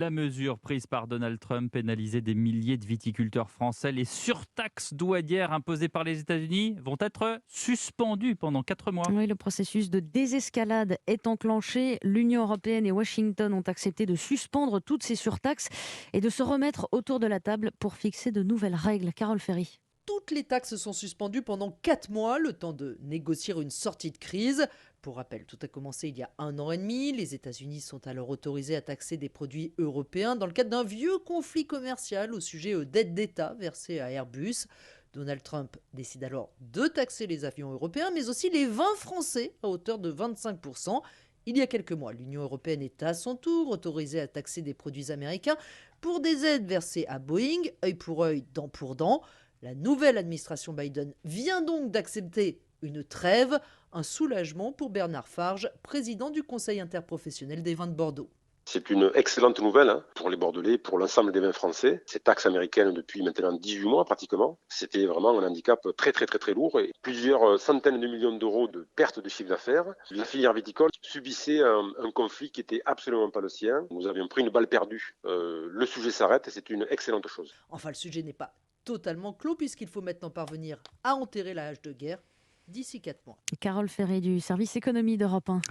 La mesure prise par Donald Trump pénalisait des milliers de viticulteurs français. Les surtaxes douanières imposées par les États-Unis vont être suspendues pendant 4 mois. Oui, le processus de désescalade est enclenché. L'Union européenne et Washington ont accepté de suspendre toutes ces surtaxes et de se remettre autour de la table pour fixer de nouvelles règles. Carole Ferry. Toutes les taxes sont suspendues pendant 4 mois, le temps de négocier une sortie de crise. Pour rappel, tout a commencé il y a 1 an et demi. Les États-Unis sont alors autorisés à taxer des produits européens dans le cadre d'un vieux conflit commercial au sujet d'aides d'État versées à Airbus. Donald Trump décide alors de taxer les avions européens, mais aussi les vins français à hauteur de 25%. Il y a quelques mois, l'Union européenne est à son tour autorisée à taxer des produits américains pour des aides versées à Boeing, œil pour œil, dent pour dent. La nouvelle administration Biden vient donc d'accepter une trêve, un soulagement pour Bernard Farge, président du Conseil interprofessionnel des vins de Bordeaux. C'est une excellente nouvelle pour les Bordelais, pour l'ensemble des vins français. Ces taxes américaines depuis maintenant 18 mois pratiquement, c'était vraiment un handicap très très très très lourd et plusieurs centaines de millions d'euros de pertes de chiffre d'affaires. La filière viticole subissait un conflit qui n'était absolument pas le sien. Nous avions pris une balle perdue. Le sujet s'arrête et c'est une excellente chose. Enfin, le sujet n'est pas totalement clos puisqu'il faut maintenant parvenir à enterrer la hache de guerre d'ici 4 mois. Carole Ferry du service économie d'Europe 1.